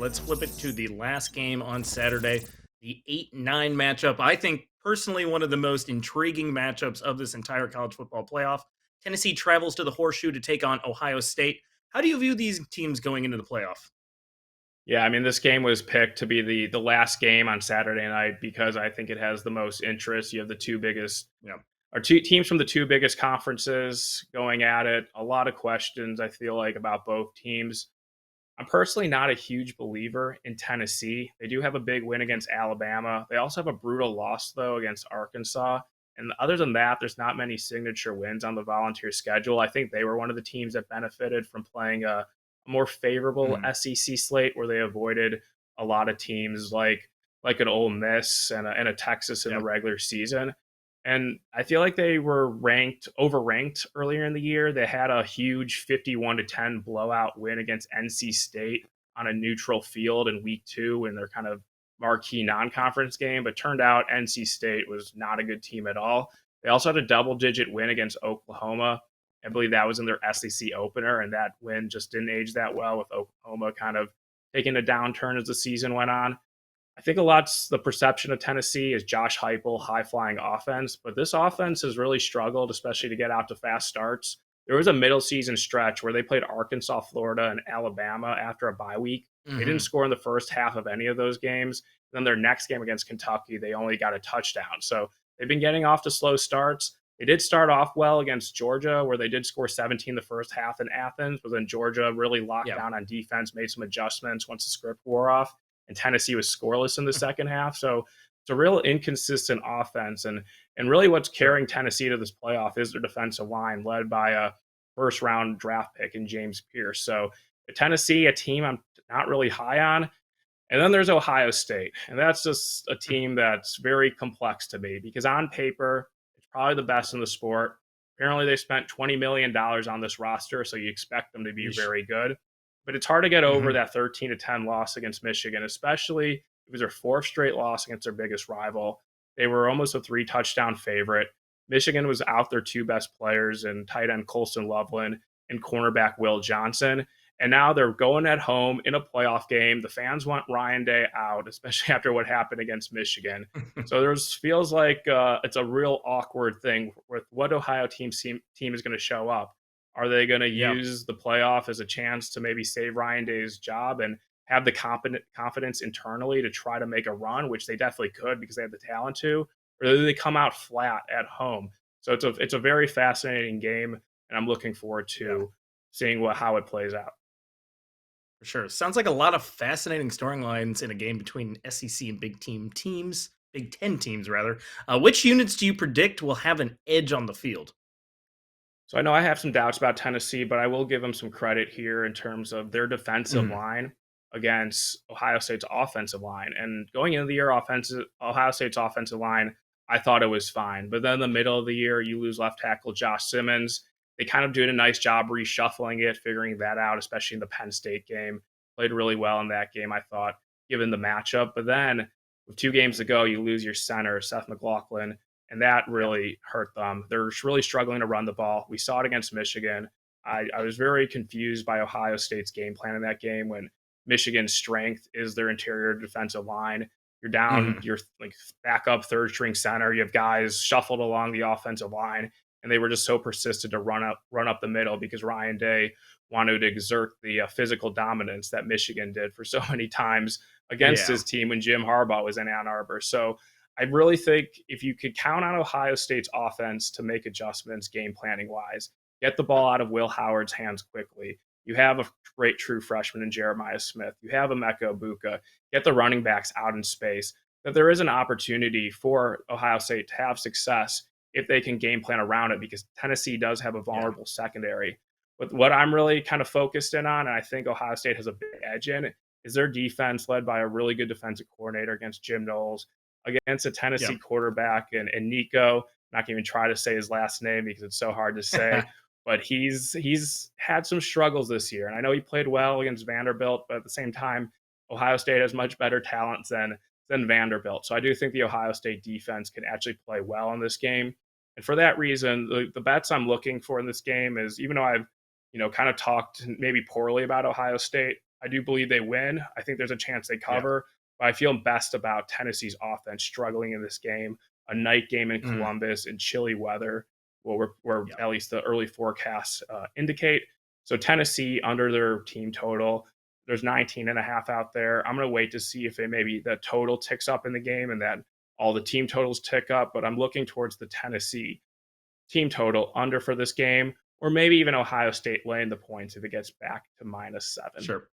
Let's flip it to the last game on Saturday, the 8-9 matchup. I think personally one of the most intriguing matchups of this entire college football playoff. Tennessee travels to the Horseshoe to take on Ohio State. How do you view these teams going into the playoff? Yeah, I mean, this game was picked to be the last game on Saturday night because I think it has the most interest. You have the two biggest, or two teams from the two biggest conferences going at it. A lot of questions I feel like about both teams. I'm personally not a huge believer in Tennessee. They do have a big win against Alabama. They also have a brutal loss though against Arkansas. And other than that, there's not many signature wins on the Volunteer schedule. I think they were one of the teams that benefited from playing a more favorable Mhm. SEC slate where they avoided a lot of teams like an Ole Miss and a Texas in the Yeah. regular season. And I feel like they were overranked earlier in the year. They had a huge 51-10 blowout win against NC State on a neutral field in week 2 in their kind of marquee non-conference game, but turned out NC State was not a good team at all. They also had a double-digit win against Oklahoma. I believe that was in their SEC opener, and that win just didn't age that well with Oklahoma kind of taking a downturn as the season went on. I think a lot's the perception of Tennessee is Josh Heupel, high flying offense, but this offense has really struggled, especially to get out to fast starts. There was a middle season stretch where they played Arkansas, Florida, and Alabama after a bye week. They didn't Mhm. score in the first half of any of those games. Then their next game against Kentucky, they only got a touchdown. So they've been getting off to slow starts. They did start off well against Georgia, where they did score 17 the first half in Athens, but then Georgia really locked Yeah. down on defense, made some adjustments once the script wore off, and Tennessee was scoreless in the second half. So it's a real inconsistent offense, and really what's Sure. carrying Tennessee to this playoff is their defensive line, led by a first round draft pick in James Pierce. So Tennessee, a team I'm not really high on. And then there's Ohio State, and that's just a team that's very complex to me because on paper, it's probably the best in the sport. Apparently, they spent $20 million on this roster, so you expect them to be Yeesh. very good. But it's hard to get over Mhm. that 13-10 loss against Michigan, especially if it was their fourth straight loss against their biggest rival. They were almost a 3 touchdown favorite. Michigan was out their two best players in tight end Colson Loveland and cornerback Will Johnson. And now they're going at home in a playoff game. The fans want Ryan Day out, especially after what happened against Michigan. So there's feels like it's a real awkward thing with what Ohio team is going to show up. Are they going to Yeah. use the playoff as a chance to maybe save Ryan Day's job and have the confidence internally to try to make a run, which they definitely could because they have the talent to, or do they come out flat at home? So it's a very fascinating game, and I'm looking forward Yeah. to seeing how it plays out. For sure. Sounds like a lot of fascinating storylines in a game between SEC and Big Ten teams rather. Which units do you predict will have an edge on the field? So I know I have some doubts about Tennessee, but I will give them some credit here in terms of their defensive Mhm. line against Ohio State's offensive line. And going into the year, Ohio State's offensive line, I thought it was fine. But then in the middle of the year, you lose left tackle Josh Simmons. They kind of did a nice job reshuffling it, figuring that out, especially in the Penn State game. Played really well in that game, I thought, given the matchup. But then with 2 games to go, you lose your center, Seth McLaughlin, and that Yeah. really hurt them. They're really struggling to run the ball. We saw it against Michigan. I was very confused by Ohio State's game plan in that game when Michigan's strength is their interior defensive line. You're down, Mhm. you're like backup third string center. You have guys shuffled along the offensive line, and they were just so persistent to run up the middle because Ryan Day wanted to exert the physical dominance that Michigan did for so many times against Yeah. his team when Jim Harbaugh was in Ann Arbor. So I really think if you could count on Ohio State's offense to make adjustments game planning wise, get the ball out of Will Howard's hands quickly. You have a great true freshman in Jeremiah Smith. You have Emeka Buka. Get the running backs out in space. That there is an opportunity for Ohio State to have success if they can game plan around it because Tennessee does have a Yeah. vulnerable secondary. But what I'm really kind of focused in on, and I think Ohio State has a big edge in, is their defense led by a really good defensive coordinator against Jim Knowles against a Yeah. Tennessee quarterback and Nico. I'm not going to even try to say his last name because it's so hard to say. But he's had some struggles this year, and I know he played well against Vanderbilt, but at the same time, Ohio State has much better talent than Vanderbilt. So I do think the Ohio State defense can actually play well in this game. And for that reason, the bets I'm looking for in this game is even though I've kind of talked maybe poorly about Ohio State, I do believe they win. I think there's a chance they Yeah. cover, but I feel best about Tennessee's offense struggling in this game. A night game in Mm, Columbus in chilly weather, where yeah. at least the early forecasts indicate. So Tennessee under their team total. There's 19 and a half out there. I'm going to wait to see if maybe the total ticks up in the game and that all the team totals tick up. But I'm looking towards the Tennessee team total under for this game, or maybe even Ohio State laying the points if it gets back to -7. Sure.